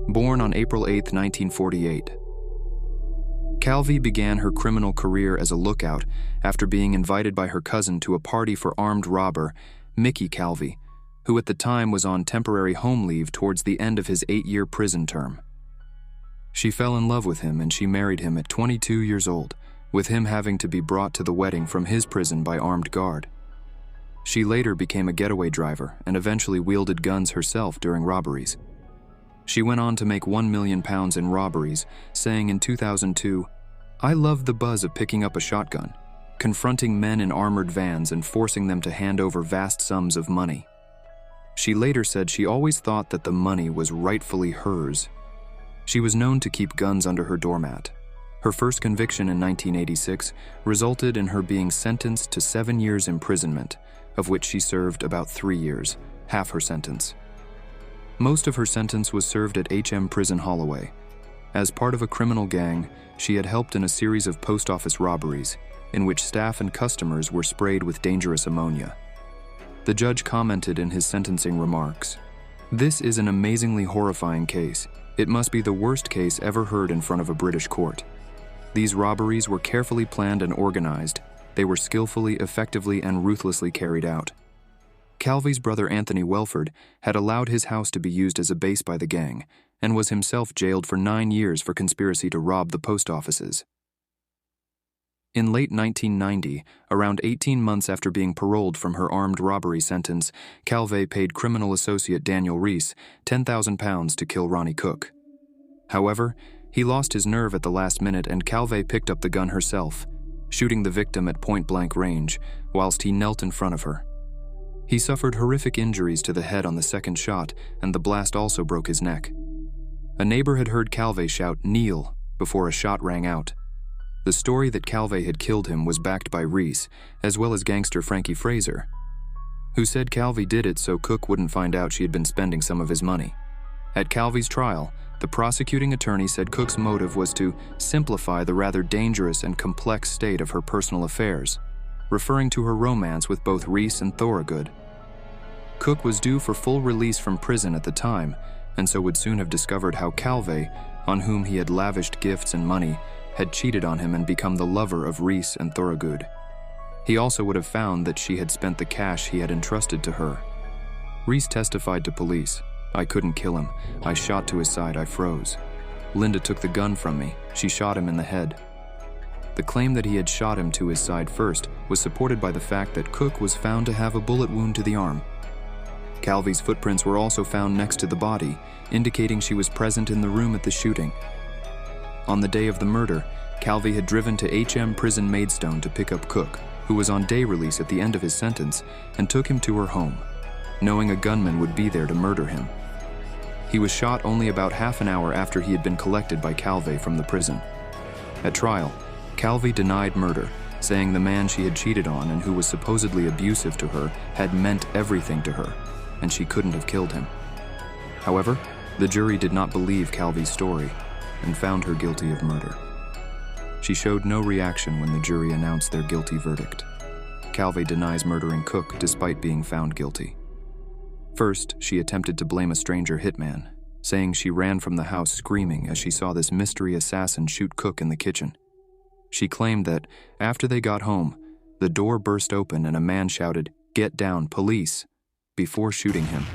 Born on April 8, 1948. Calvi began her criminal career as a lookout after being invited by her cousin to a party for armed robber Mickey Calvi, who at the time was on temporary home leave towards the end of his 8-year prison term. She fell in love with him and she married him at 22 years old, with him having to be brought to the wedding from his prison by armed guard. She later became a getaway driver and eventually wielded guns herself during robberies. She went on to make £1 million in robberies, saying in 2002, "I love the buzz of picking up a shotgun, confronting men in armored vans and forcing them to hand over vast sums of money." She later said she always thought that the money was rightfully hers. She was known to keep guns under her doormat. Her first conviction in 1986 resulted in her being sentenced to 7 years imprisonment, of which she served about 3 years, half her sentence. Most of her sentence was served at HM Prison Holloway. As part of a criminal gang, she had helped in a series of post office robberies, in which staff and customers were sprayed with dangerous ammonia. The judge commented in his sentencing remarks, "This is an amazingly horrifying case. It must be the worst case ever heard in front of a British court. These robberies were carefully planned and organized. They were skillfully, effectively, and ruthlessly carried out." Calvi's brother Anthony Welford had allowed his house to be used as a base by the gang and was himself jailed for 9 years for conspiracy to rob the post offices. In late 1990, around 18 months after being paroled from her armed robbery sentence, Calvi paid criminal associate Daniel Reese £10,000 to kill Ronnie Cook. However, he lost his nerve at the last minute and Calvi picked up the gun herself, shooting the victim at point-blank range whilst he knelt in front of her. He suffered horrific injuries to the head on the second shot, and the blast also broke his neck. A neighbor had heard Calvi shout, "Kneel," before a shot rang out. The story that Calvi had killed him was backed by Reese, as well as gangster Frankie Fraser, who said Calvi did it so Cook wouldn't find out she had been spending some of his money. At Calvi's trial, the prosecuting attorney said Cook's motive was to simplify the rather dangerous and complex state of her personal affairs, referring to her romance with both Reese and Thorogood. Cook was due for full release from prison at the time, and so would soon have discovered how Calvi, on whom he had lavished gifts and money, had cheated on him and become the lover of Reese and Thorogood. He also would have found that she had spent the cash he had entrusted to her. Reese testified to police, "I couldn't kill him. I shot to his side. I froze. Linda took the gun from me. She shot him in the head." The claim that he had shot him to his side first was supported by the fact that Cook was found to have a bullet wound to the arm. Calvi's footprints were also found next to the body, indicating she was present in the room at the shooting. On the day of the murder, Calvi had driven to HM Prison Maidstone to pick up Cook, who was on day release at the end of his sentence, and took him to her home, knowing a gunman would be there to murder him. He was shot only about half an hour after he had been collected by Calvi from the prison. At trial, Calvi denied murder, saying the man she had cheated on and who was supposedly abusive to her had meant everything to her, and she couldn't have killed him. However, the jury did not believe Calvi's story and found her guilty of murder. She showed no reaction when the jury announced their guilty verdict. Calvi denies murdering Cook despite being found guilty. First, she attempted to blame a stranger hitman, saying she ran from the house screaming as she saw this mystery assassin shoot Cook in the kitchen. She claimed that, after they got home, the door burst open and a man shouted, "Get down, police," before shooting him.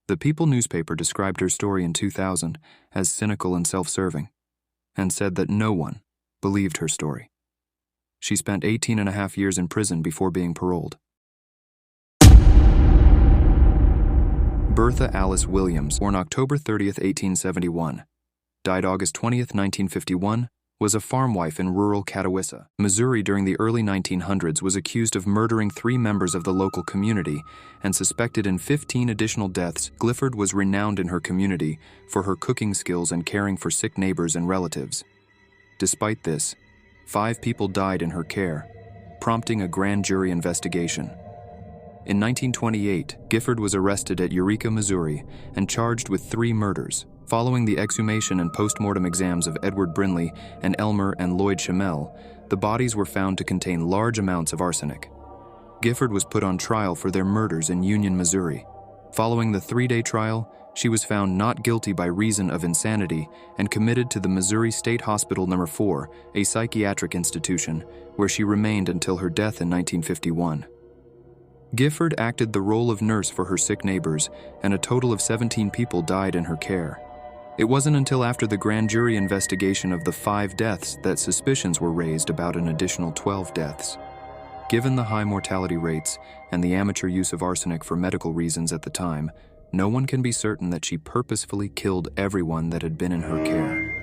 The People newspaper described her story in 2000 as cynical and self-serving, and said that no one believed her story. She spent 18 and a half years in prison before being paroled. Bertha Alice Williams, born October 30, 1871, died August 20, 1951, was a farm wife in rural Catawissa, Missouri during the early 1900s, was accused of murdering 3 members of the local community and suspected in 15 additional deaths. Clifford was renowned in her community for her cooking skills and caring for sick neighbors and relatives. Despite this, 5 people died in her care, prompting a grand jury investigation. In 1928, Gifford was arrested at Eureka, Missouri, and charged with 3 murders. Following the exhumation and post-mortem exams of Edward Brinley and Elmer and Lloyd Chamel, the bodies were found to contain large amounts of arsenic. Gifford was put on trial for their murders in Union, Missouri. Following the 3-day trial, she was found not guilty by reason of insanity and committed to the Missouri State Hospital No. 4, a psychiatric institution, where she remained until her death in 1951. Gifford acted the role of nurse for her sick neighbors, and a total of 17 people died in her care. It wasn't until after the grand jury investigation of the 5 deaths that suspicions were raised about an additional 12 deaths. Given the high mortality rates and the amateur use of arsenic for medical reasons at the time, no one can be certain that she purposefully killed everyone that had been in her care.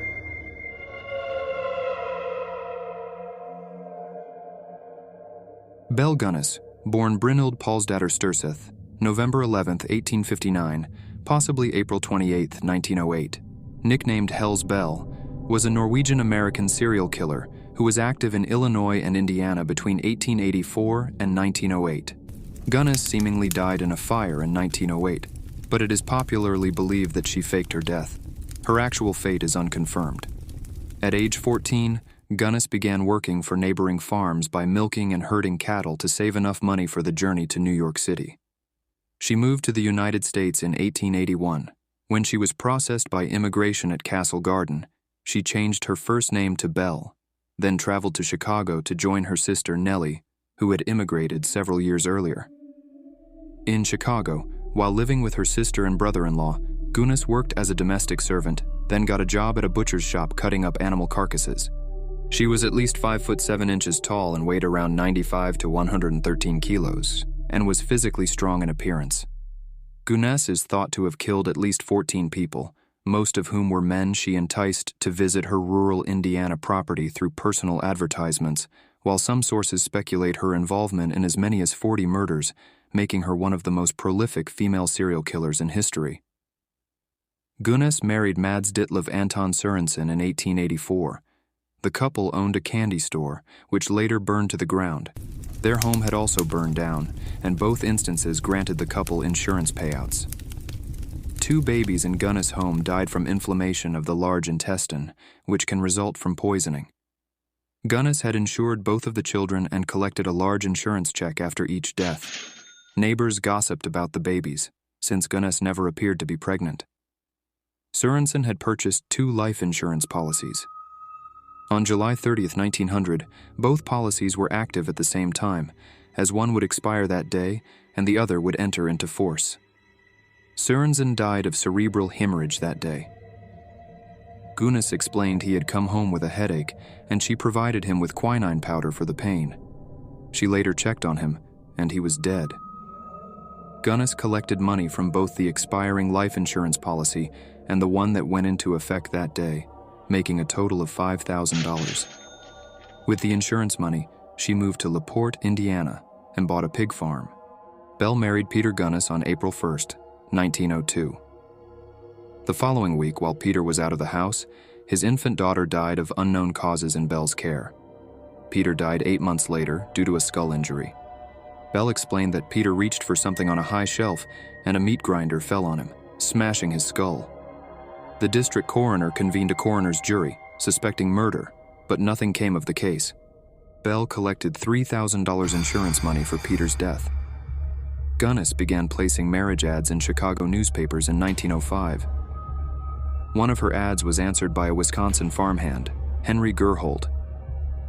Belle Gunness, born Brynhild Paulsdatter Sturseth, November 11, 1859, possibly April 28, 1908, nicknamed Hell's Belle, was a Norwegian-American serial killer who was active in Illinois and Indiana between 1884 and 1908. Gunness seemingly died in a fire in 1908, but it is popularly believed that she faked her death. Her actual fate is unconfirmed. At age 14, Gunness began working for neighboring farms by milking and herding cattle to save enough money for the journey to New York City. She moved to the United States in 1881. When she was processed by immigration at Castle Garden, she changed her first name to Belle, then traveled to Chicago to join her sister Nellie, who had immigrated several years earlier. In Chicago, while living with her sister and brother-in-law, Gunness worked as a domestic servant, then got a job at a butcher's shop cutting up animal carcasses. She was at least 5'7" tall and weighed around 95 to 113 kilos, and was physically strong in appearance. Gunness is thought to have killed at least 14 people, most of whom were men she enticed to visit her rural Indiana property through personal advertisements, while some sources speculate her involvement in as many as 40 murders, making her one of the most prolific female serial killers in history. Gunness married Mads Ditlev Anton Sørensen in 1884. The couple owned a candy store, which later burned to the ground. Their home had also burned down, and both instances granted the couple insurance payouts. 2 babies in Gunness' home died from inflammation of the large intestine, which can result from poisoning. Gunness had insured both of the children and collected a large insurance check after each death. Neighbors gossiped about the babies, since Gunness never appeared to be pregnant. Sørensen had purchased 2 life insurance policies. On July 30, 1900, both policies were active at the same time, as one would expire that day and the other would enter into force. Sørensen died of cerebral hemorrhage that day. Gunness explained he had come home with a headache, and she provided him with quinine powder for the pain. She later checked on him, and he was dead. Gunness collected money from both the expiring life insurance policy and the one that went into effect that day, making a total of $5,000. With the insurance money, she moved to LaPorte, Indiana, and bought a pig farm. Belle married Peter Gunness on April 1, 1902. The following week, while Peter was out of the house, his infant daughter died of unknown causes in Belle's care. Peter died 8 months later due to a skull injury. Belle explained that Peter reached for something on a high shelf and a meat grinder fell on him, smashing his skull. The district coroner convened a coroner's jury, suspecting murder, but nothing came of the case. Belle collected $3,000 insurance money for Peter's death. Gunness began placing marriage ads in Chicago newspapers in 1905. One of her ads was answered by a Wisconsin farmhand, Henry Gerholt.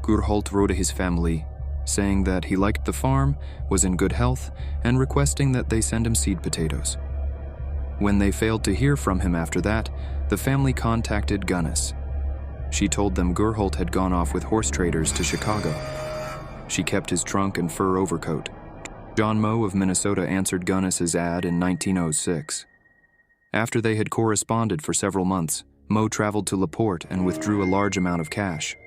Gerholt wrote to his family, saying that he liked the farm, was in good health, and requesting that they send him seed potatoes. When they failed to hear from him after that, the family contacted Gunness. She told them Gerholt had gone off with horse traders to Chicago. She kept his trunk and fur overcoat. John Moe of Minnesota answered Gunness's ad in 1906. After they had corresponded for several months, Moe traveled to LaPorte and withdrew a large amount of cash.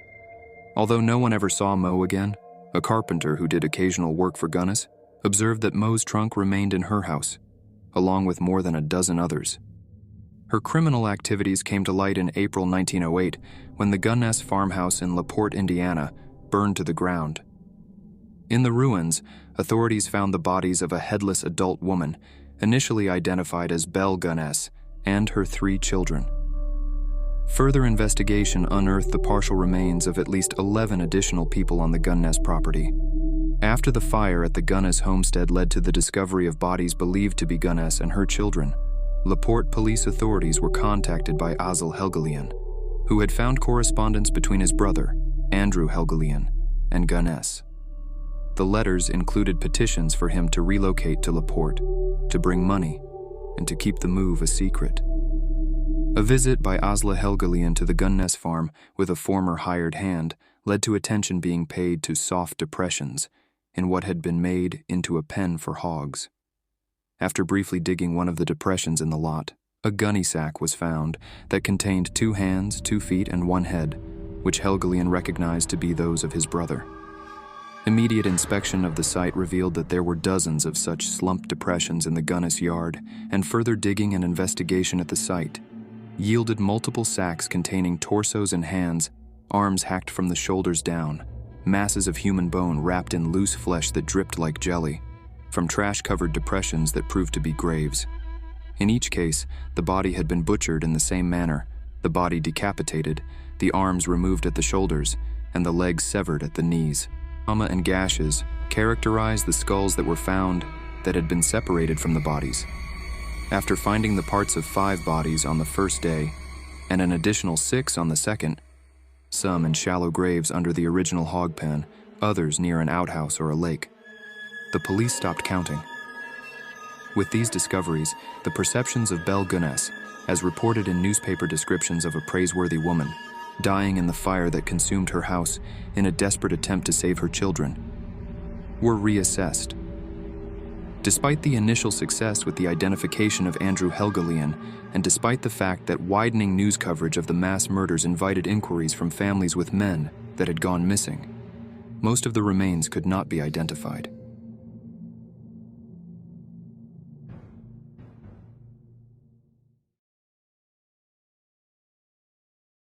Although no one ever saw Moe again, a carpenter who did occasional work for Gunness observed that Moe's trunk remained in her house, along with more than a dozen others. Her criminal activities came to light in April 1908 when the Gunness farmhouse in LaPorte, Indiana, burned to the ground. In the ruins, authorities found the bodies of a headless adult woman, initially identified as Belle Gunness, and her 3 children. Further investigation unearthed the partial remains of at least 11 additional people on the Gunness property. After the fire at the Gunness homestead led to the discovery of bodies believed to be Gunness and her children, LaPorte police authorities were contacted by Azel Helgelien, who had found correspondence between his brother, Andrew Helgelien, and Gunness. The letters included petitions for him to relocate to LaPorte, to bring money, and to keep the move a secret. A visit by Asla Helgelien to the Gunness farm with a former hired hand led to attention being paid to soft depressions in what had been made into a pen for hogs. After briefly digging one of the depressions in the lot, a gunny sack was found that contained 2 hands, 2 feet, and 1 head, which Helgelien recognized to be those of his brother. Immediate inspection of the site revealed that there were dozens of such slumped depressions in the Gunness yard, and further digging and investigation at the site yielded multiple sacks containing torsos and hands, arms hacked from the shoulders down, masses of human bone wrapped in loose flesh that dripped like jelly, from trash-covered depressions that proved to be graves. In each case, the body had been butchered in the same manner, the body decapitated, the arms removed at the shoulders, and the legs severed at the knees. Trauma and gashes characterized the skulls that were found that had been separated from the bodies. After finding the parts of 5 bodies on the first day, and an additional 6 on the second, some in shallow graves under the original hog pen, others near an outhouse or a lake, the police stopped counting. With these discoveries, the perceptions of Belle Gunness, as reported in newspaper descriptions of a praiseworthy woman, dying in the fire that consumed her house in a desperate attempt to save her children, were reassessed. Despite the initial success with the identification of Andrew Helgelien, and despite the fact that widening news coverage of the mass murders invited inquiries from families with men that had gone missing, most of the remains could not be identified.